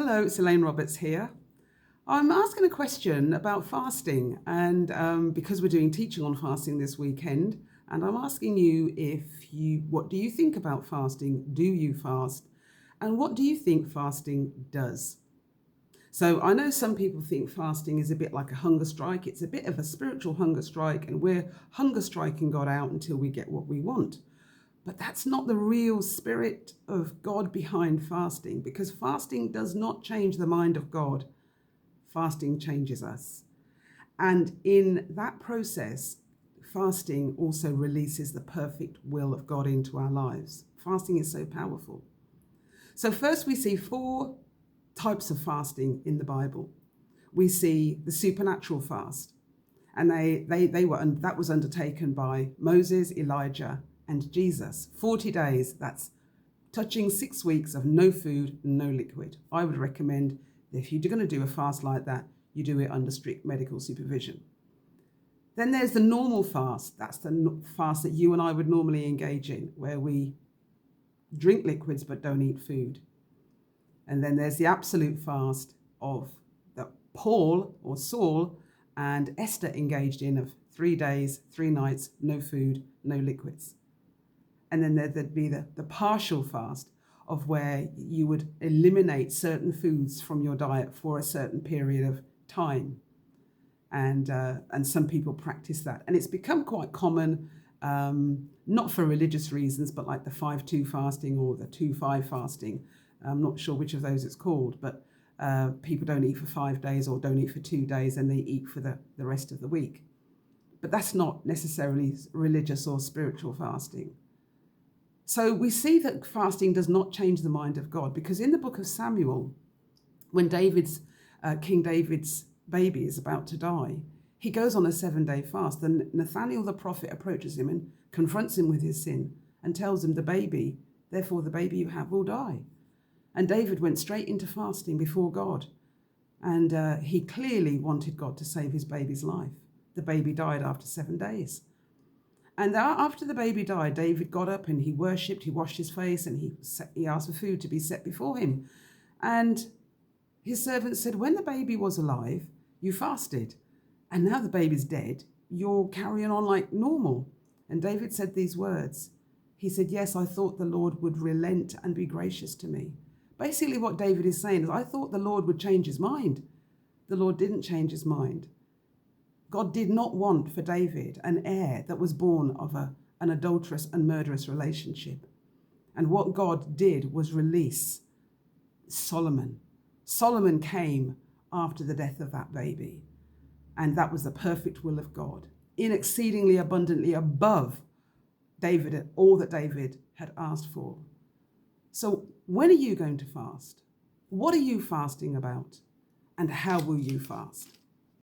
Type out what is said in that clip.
Hello, it's Elaine Roberts here. I'm asking a question about fasting, and because we're doing teaching on fasting this weekend, and I'm asking you what do you think about fasting? Do you fast? And what do you think fasting does? So I know some people think fasting is a bit like a hunger strike. It's a bit of a spiritual hunger strike, and we're hunger striking God out until we get what we want. But that's not the real spirit of God behind fasting, because fasting does not change the mind of God. Fasting changes us. And in that process, fasting also releases the perfect will of God into our lives. Fasting is so powerful. So first we see four types of fasting in the Bible. We see the supernatural fast, and that was undertaken by Moses, Elijah, and Jesus. 40 days, that's touching 6 weeks of no food, no liquid. I would recommend that if you're going to do a fast like that, you do it under strict medical supervision. Then there's the normal fast. That's the fast that you and I would normally engage in, where we drink liquids but don't eat food. And then there's the absolute fast that Paul or Saul and Esther engaged in, of 3 days, 3 nights, no food, no liquids. And then there'd be the partial fast, of where you would eliminate certain foods from your diet for a certain period of time. And some people practice that. And it's become quite common, not for religious reasons, but like the 5-2 fasting or the 2-5 fasting. I'm not sure which of those it's called, but people don't eat for 5 days or don't eat for 2 days, and they eat for the rest of the week. But that's not necessarily religious or spiritual fasting. So we see that fasting does not change the mind of God, because in the book of Samuel, when King David's baby is about to die, he goes on a 7-day fast. And Nathaniel the prophet approaches him and confronts him with his sin and tells him, therefore the baby you have will die. And David went straight into fasting before God. And he clearly wanted God to save his baby's life. The baby died after 7 days. And after the baby died, David got up and he worshipped, he washed his face, and he asked for food to be set before him. And his servant said, when the baby was alive, you fasted. And now the baby's dead, you're carrying on like normal. And David said these words. He said, yes, I thought the Lord would relent and be gracious to me. Basically what David is saying is, I thought the Lord would change his mind. The Lord didn't change his mind. God did not want for David an heir that was born of an adulterous and murderous relationship. And what God did was release Solomon. Solomon came after the death of that baby. And that was the perfect will of God, in exceedingly abundantly above all that David had asked for. So when are you going to fast? What are you fasting about? And how will you fast?